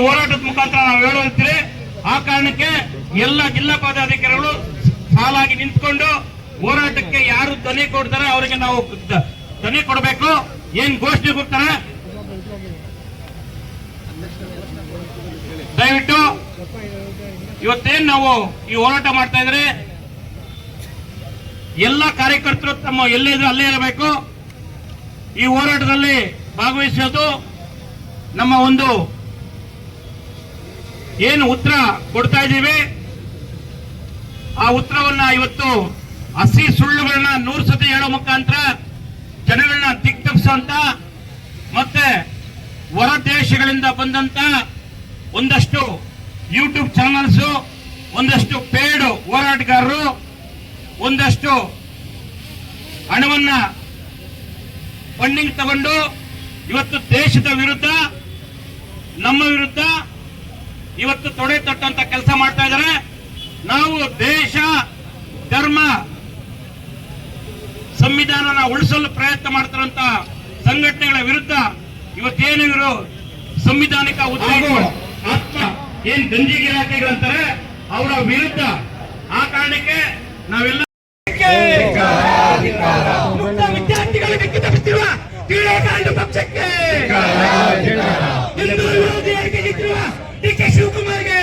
ಹೋರಾಟದ ಮುಖಾಂತರ ನಾವು ಹೇಳುತ್ತೀರಿ. ಆ ಕಾರಣಕ್ಕೆ ಎಲ್ಲ ಜಿಲ್ಲಾ ಪದಾಧಿಕಾರಿಗಳು ಸಾಲಾಗಿ ನಿಂತ್ಕೊಂಡು ಹೋರಾಟಕ್ಕೆ ಯಾರು ಧ್ವನಿ ಕೊಡ್ತಾರೆ ಅವರಿಗೆ ನಾವು ಧ್ವನಿ ಕೊಡಬೇಕು. ಏನ್ ಘೋಷಣೆ ಕೊಡ್ತಾರೆ ದಯವಿಟ್ಟು ಇವತ್ತೇನ್ ನಾವು ಈ ಹೋರಾಟ ಮಾಡ್ತಾ ಇದ್ರೆ ಎಲ್ಲ ಕಾರ್ಯಕರ್ತರು ತಮ್ಮ ಎಲ್ಲಿದ್ರು ಅಲ್ಲೇ ಇರಬೇಕು. ಈ ಹೋರಾಟದಲ್ಲಿ ಭಾಗವಹಿಸೋದು ನಮ್ಮ ಒಂದು ಏನು ಉತ್ತರ ಕೊಡ್ತಾ ಇದ್ದೀವಿ ಆ ಉತ್ತರವನ್ನ ಇವತ್ತು ಹಸಿ ಸುಳ್ಳುಗಳನ್ನ 100 ಸತಿ ಹೇಳೋ ಮುಖಾಂತರ ಜನಗಳನ್ನ ದಿಗ್ತಪ್ಪಿಸುವಂತ ಮತ್ತೆ ಹೊರ ದೇಶಗಳಿಂದ ಬಂದಂತ ಒಂದಷ್ಟು ಯೂಟ್ಯೂಬ್ ಚಾನಲ್ಸ್, ಒಂದಷ್ಟು ಪೇಡ್ ಹೋರಾಟಗಾರರು, ಒಂದಷ್ಟು ಹಣವನ್ನ ಫಂಡಿಂಗ್ ತಗೊಂಡು ಇವತ್ತು ದೇಶದ ವಿರುದ್ಧ ನಮ್ಮ ವಿರುದ್ಧ ಇವತ್ತು ತೊಡೆ ತಟ್ಟಂತ ಕೆಲಸ ಮಾಡ್ತಾ ಇದ್ದಾರೆ. ನಾವು ದೇಶ, ಧರ್ಮ, ಸಂವಿಧಾನನ ಉಳಿಸಲು ಪ್ರಯತ್ನ ಮಾಡ್ತಾರಂತ ಸಂಘಟನೆಗಳ ವಿರುದ್ಧ ಇವತ್ತೇನು ಇವರು ಸಂವಿಧಾನಿಕ ಆತ್ಮ ಏನ್ ಗಂಜಿಗೆ ಇಲಾಖೆಗಳಂತಾರೆ ಅವರ ವಿರುದ್ಧ. ಆ ಕಾರಣಕ್ಕೆ ನಾವೆಲ್ಲ ವಿದ್ಯಾರ್ಥಿಗಳಿಗೆ ಕಿತ್ತಬಿಟ್ಟಿರುವ ಕ್ರೀಡಾಕಾರರ ಪಕ್ಷಕ್ಕೆ, ಹಿಂದೂ ವಿರೋಧಿಯಾಗಿ ಇರುವ ಡಿ.ಕೆ. ಶಿವಕುಮಾರ್ಗೆ,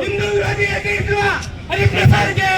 ಹಿಂದೂ ವಿರೋಧಿಯಾಗಿ ಇರುವ ಹರಿಪ್ರಸಾದ್ಗೆ